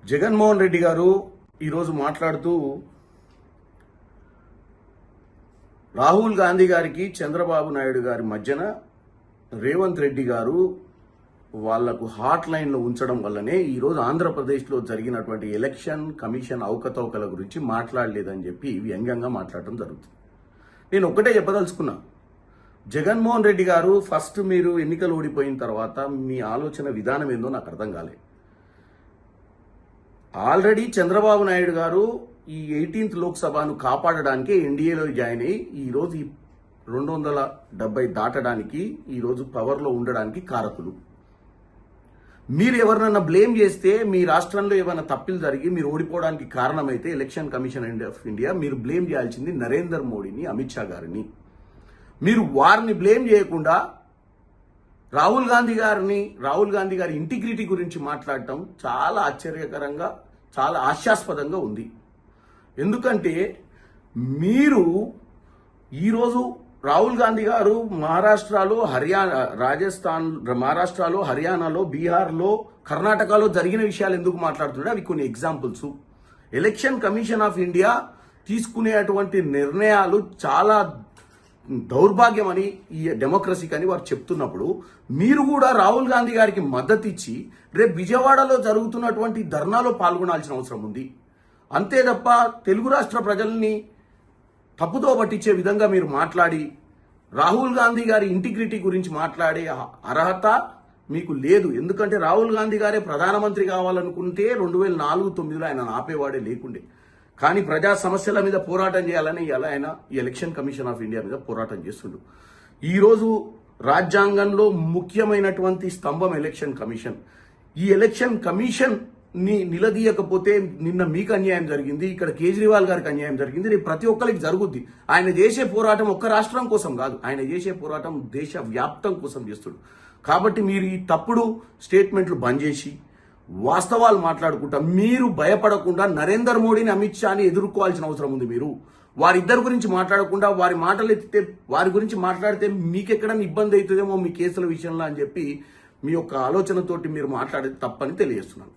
జగన్మోహన్ రెడ్డి గారు ఈరోజు మాట్లాడుతూ రాహుల్ గాంధీ గారికి చంద్రబాబు నాయుడు గారి మధ్యన రేవంత్ రెడ్డి గారు వాళ్లకు హాట్ లైన్లో ఉంచడం వల్లనే ఈరోజు ఆంధ్రప్రదేశ్లో జరిగినటువంటి ఎలక్షన్ కమిషన్ అవకతవకల గురించి మాట్లాడలేదని చెప్పి వ్యంగ్యంగా మాట్లాడటం జరుగుతుంది. నేను ఒక్కటే చెప్పదలుచుకున్నా, జగన్మోహన్ రెడ్డి గారు ఫస్ట్ మీరు ఎన్నికలు ఓడిపోయిన తర్వాత మీ ఆలోచన విధానం ఏందో నాకు అర్థం కాలేదు. ఆల్రెడీ చంద్రబాబు నాయుడు గారు ఈ 18th లోక్సభను కాపాడడానికి ఎన్డీఏలో జాయిన్ అయ్యి ఈరోజు 270 దాటడానికి ఈరోజు పవర్లో ఉండడానికి కారకులు. మీరు ఎవరినన్నా బ్లేమ్ చేస్తే మీ రాష్ట్రంలో ఏమైనా తప్పులు జరిగి మీరు ఓడిపోవడానికి కారణమైతే ఎలక్షన్ కమిషన్ ఆఫ్ ఇండియా మీరు బ్లేమ్ చేయాల్సింది నరేంద్ర మోడీని, అమిత్ షా గారిని. మీరు వారిని బ్లేమ్ చేయకుండా రాహుల్ గాంధీ గారి ఇంటిగ్రిటీ గురించి మాట్లాడటం చాలా ఆశ్చర్యకరంగా, చాలా హాస్యాస్పదంగా ఉంది. ఎందుకంటే మీరు ఈరోజు రాహుల్ గాంధీ గారు మహారాష్ట్రలో, హర్యానాలో, బీహార్లో, కర్ణాటకలో జరిగిన విషయాలు ఎందుకు మాట్లాడుతున్నాడు? అవి కొన్ని examples. Election commission of India తీసుకునేటువంటి నిర్ణయాలు చాలా దౌర్భాగ్యం అని, ఈ డెమోక్రసీకి అని వారు చెప్తున్నప్పుడు మీరు కూడా రాహుల్ గాంధీ గారికి మద్దతు ఇచ్చి రేపు విజయవాడలో జరుగుతున్నటువంటి ధర్నాలో పాల్గొనాల్సిన అవసరం ఉంది. అంతే తప్ప తెలుగు రాష్ట్ర ప్రజల్ని తప్పుదో పట్టించే విధంగా మీరు మాట్లాడి రాహుల్ గాంధీ గారి ఇంటిగ్రిటీ గురించి మాట్లాడే అర్హత మీకు లేదు. ఎందుకంటే రాహుల్ గాంధీ గారే ప్రధానమంత్రి కావాలనుకుంటే 2004-09లో ఆయన ఆపేవాడే లేకుండే. కానీ ప్రజా సమస్యల మీద పోరాటం చేయాలని ఇలా ఆయన ఈ ఎలక్షన్ కమిషన్ ఆఫ్ ఇండియా మీద పోరాటం చేస్తుండు. ఈరోజు రాజ్యాంగంలో ముఖ్యమైనటువంటి స్తంభం ఎలక్షన్ కమిషన్. ఈ ఎలక్షన్ కమిషన్ ని నిలదీయకపోతే నిన్న మీకు అన్యాయం జరిగింది, ఇక్కడ కేజ్రీవాల్ గారికి అన్యాయం జరిగింది, రేపు ప్రతి ఒక్కరికి జరుగుద్ది. ఆయన చేసే పోరాటం ఒక్క రాష్ట్రం కోసం కాదు, ఆయన చేసే పోరాటం దేశ వ్యాప్తం కోసం చేస్తుడు. కాబట్టి మీరు ఈ తప్పుడు స్టేట్మెంట్లు బంద్ చేసి వాస్తవాలు మాట్లాడుకుంటా మీరు భయపడకుండా నరేంద్ర మోడీని, అమిత్ షాని ఎదుర్కోవాల్సిన అవసరం ఉంది. మీరు వారిద్దరి గురించి మాట్లాడకుండా వారి మాటలు ఎత్తితే, వారి గురించి మాట్లాడితే మీకెక్కడన్నా ఇబ్బంది అవుతుందేమో మీ కేసుల విషయంలో అని చెప్పి మీ యొక్క ఆలోచనతోటి మీరు మాట్లాడేది తప్పని తెలియజేస్తున్నాను.